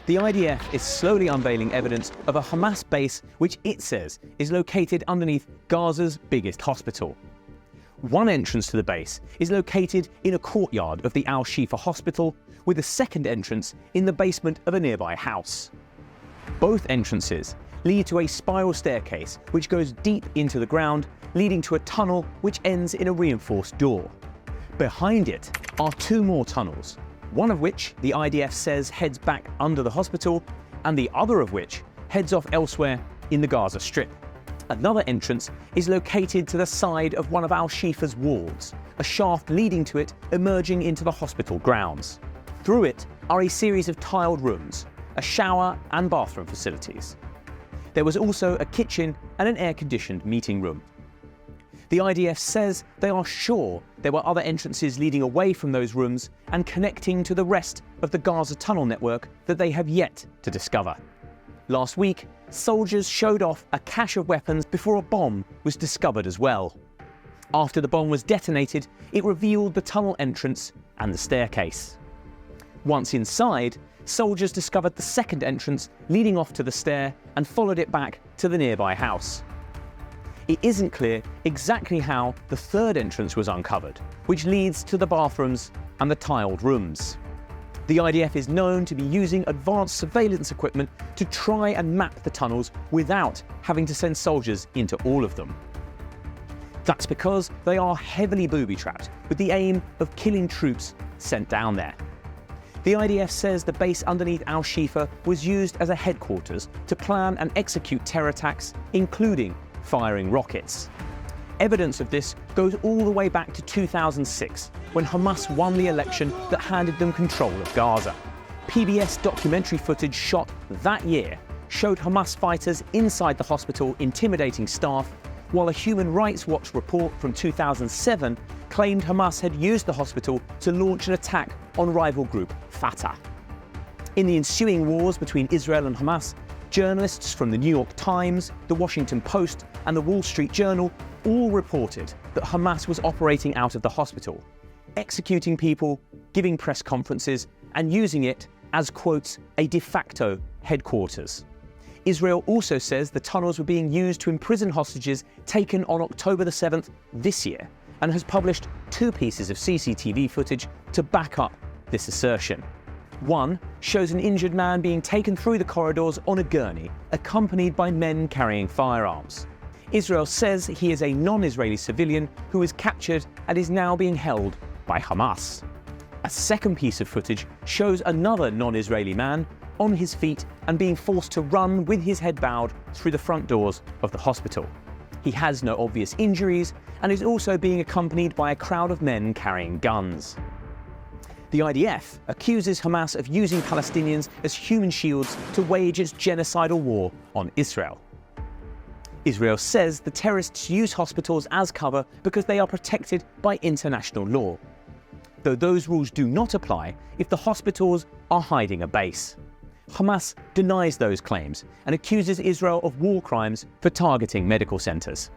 The IDF is slowly unveiling evidence of a Hamas base which it says is located underneath Gaza's biggest hospital. One entrance to the base is located in a courtyard of the al-Shifa hospital, with a second entrance in the basement of a nearby house. Both entrances lead to a spiral staircase which goes deep into the ground, leading to a tunnel which ends in a reinforced door. Behind it are two more tunnels, one of which the IDF says heads back under the hospital, and the other of which heads off elsewhere in the Gaza Strip. Another entrance is located to the side of one of al-Shifa's wards, a shaft leading to it emerging into the hospital grounds. Through it are a series of tiled rooms, a shower and bathroom facilities. There was also a kitchen and an air-conditioned meeting room. The IDF says they are sure there were other entrances leading away from those rooms and connecting to the rest of the Gaza tunnel network that they have yet to discover. Last week, soldiers showed off a cache of weapons before a bomb was discovered as well. After the bomb was detonated, it revealed the tunnel entrance and the staircase. Once inside, soldiers discovered the second entrance leading off to the stair and followed it back to the nearby house. It isn't clear exactly how the third entrance was uncovered, which leads to the bathrooms and the tiled rooms. The IDF is known to be using advanced surveillance equipment to try and map the tunnels without having to send soldiers into all of them. That's because they are heavily booby-trapped with the aim of killing troops sent down there. The IDF says the base underneath al-Shifa was used as a headquarters to plan and execute terror attacks, including firing rockets. Evidence of this goes all the way back to 2006, when Hamas won the election that handed them control of Gaza. PBS documentary footage shot that year showed Hamas fighters inside the hospital intimidating staff, while a Human Rights Watch report from 2007 claimed Hamas had used the hospital to launch an attack on rival group Fatah. In the ensuing wars between Israel and Hamas, journalists from the New York Times, the Washington Post, and the Wall Street Journal all reported that Hamas was operating out of the hospital, executing people, giving press conferences, and using it as, quotes, a de facto headquarters. Israel also says the tunnels were being used to imprison hostages taken on October the 7th this year, and has published two pieces of CCTV footage to back up this assertion. One shows an injured man being taken through the corridors on a gurney, accompanied by men carrying firearms. Israel says he is a non-Israeli civilian who was captured and is now being held by Hamas. A second piece of footage shows another non-Israeli man on his feet and being forced to run with his head bowed through the front doors of the hospital. He has no obvious injuries and is also being accompanied by a crowd of men carrying guns. The IDF accuses Hamas of using Palestinians as human shields to wage its genocidal war on Israel. Israel says the terrorists use hospitals as cover because they are protected by international law, though those rules do not apply if the hospitals are hiding a base. Hamas denies those claims and accuses Israel of war crimes for targeting medical centers.